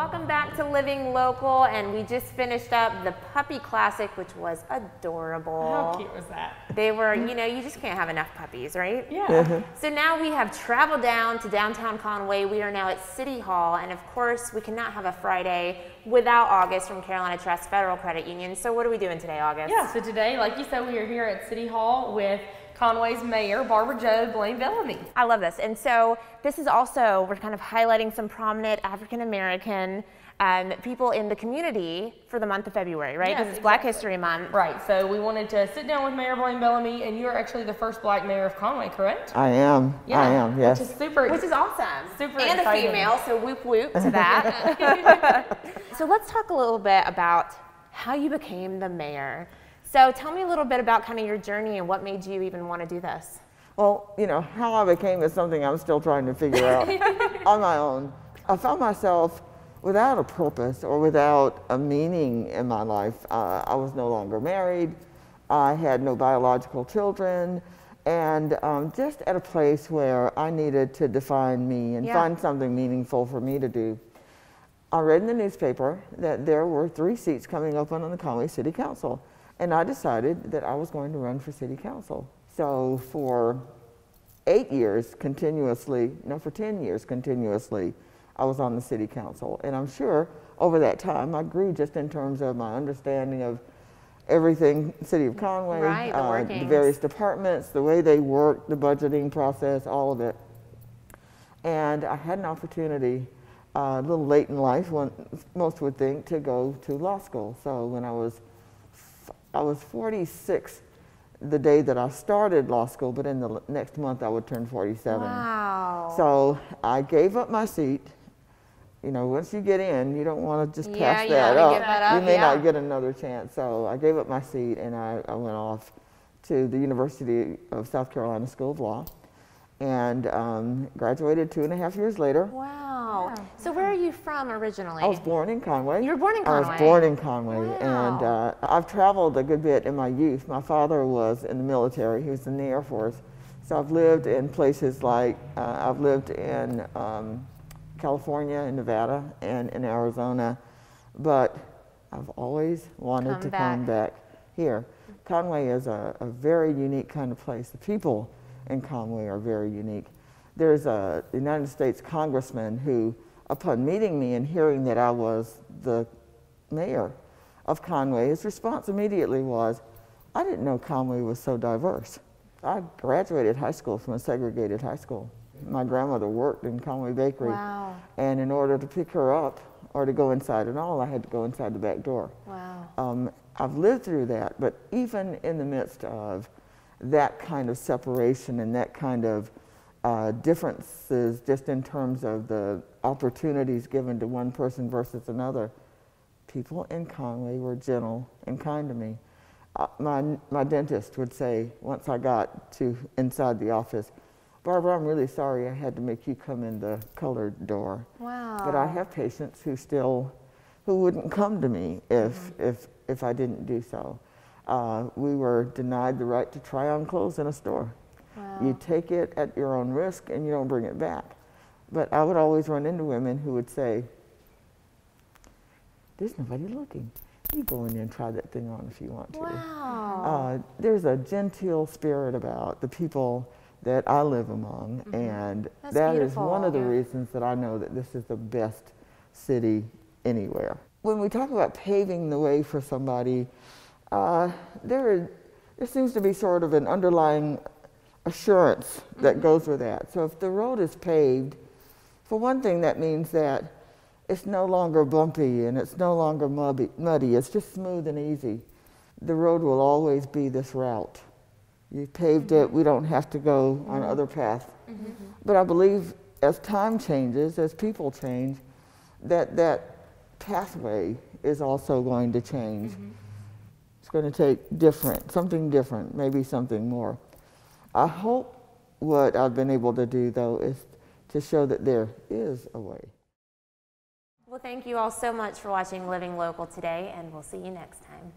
Welcome back to Living Local, and we just finished up the Puppy Classic, which was adorable. How cute was that? They were, you know, you just can't have enough puppies, right? Yeah. So now we have traveled down to downtown Conway. We are now at City Hall, and of course, we cannot have a Friday without August from Carolina Trust Federal Credit Union. So what are we doing today, August? Yeah, so today, like you said, we are here at City Hall with Conway's mayor, Barbara Jo Blaine Bellamy. I love this. And so this is also, we're kind of highlighting some prominent African-American people in the community for the month of February, right? Because Yes, it's Black exactly. History Month. Right, so we wanted to sit down with Mayor Blaine Bellamy, and you're actually the first Black mayor of Conway, correct? I am. Yeah, I am, yes. Which is super. Which is awesome. Super and exciting. a female, so whoop whoop to that. So let's talk a little bit about how you became the mayor. So tell me a little bit about kind of your journey and what made you even want to do this. Well, you know, how I became is something I'm still trying to figure out on my own. I found myself without a purpose or without a meaning in my life. I was no longer married. I had no biological children, and just at a place where I needed to define me and find something meaningful for me to do. I read in the newspaper that there were 3 seats coming open on the Conway City Council, and I decided that I was going to run for City Council. So for 8 years continuously, no, for 10 years continuously, I was on the City Council. And I'm sure over that time I grew just in terms of my understanding of everything City of Conway, the various departments, the way they work, the budgeting process, all of it. And I had an opportunity a little late in life, when most would think, to go to law school. So when I was 46 the day that I started law school, but in the next month I would turn 47. Wow. So I gave up my seat. You know, once you get in, you don't want to just pass that up. You may not get another chance. So I gave up my seat, and I went off to the University of South Carolina School of Law, and graduated 2.5 years later. Wow. Yeah. So where are you from originally? I was born in Conway. You were born in Conway? I was born in Conway. Wow. And I've traveled a good bit in my youth. My father was in the military. He was in the Air Force. So I've lived in places like, I've lived in California and Nevada and in Arizona, but I've always wanted to come back here. Conway is a very unique kind of place. The people in Conway are very unique. There's a United States congressman who, upon meeting me and hearing that I was the mayor of Conway, his response immediately was, I didn't know Conway was so diverse. I graduated high school from a segregated high school. My grandmother worked in Conway Bakery. Wow. And in order to pick her up or to go inside at all, I had to go inside the back door. Wow. I've lived through that, but even in the midst of that kind of separation and that kind of differences just in terms of the opportunities given to one person versus another, people in Conway were gentle and kind to me. My dentist would say, once I got to inside the office, Barbara, I'm really sorry I had to make you come in the colored door. Wow. But I have patients who wouldn't come to me if I didn't do so. We were denied the right to try on clothes in a store. Wow. You take it at your own risk and you don't bring it back. But I would always run into women who would say, there's nobody looking. You go in there and try that thing on if you want to. Wow. There's a genteel spirit about the people that I live among, and that is one of the reasons that I know that this is the best city anywhere. When we talk about paving the way for somebody, there seems to be sort of an underlying assurance that goes with that. So if the road is paved, for one thing, that means that it's no longer bumpy and it's no longer muddy. It's just smooth and easy. The road will always be this route. You paved it, we don't have to go on other paths. But I believe as time changes, as people change, that pathway is also going to change. It's going to take something different, maybe something more. I hope what I've been able to do, though, is to show that there is a way. Well, thank you all so much for watching Living Local today, and we'll see you next time.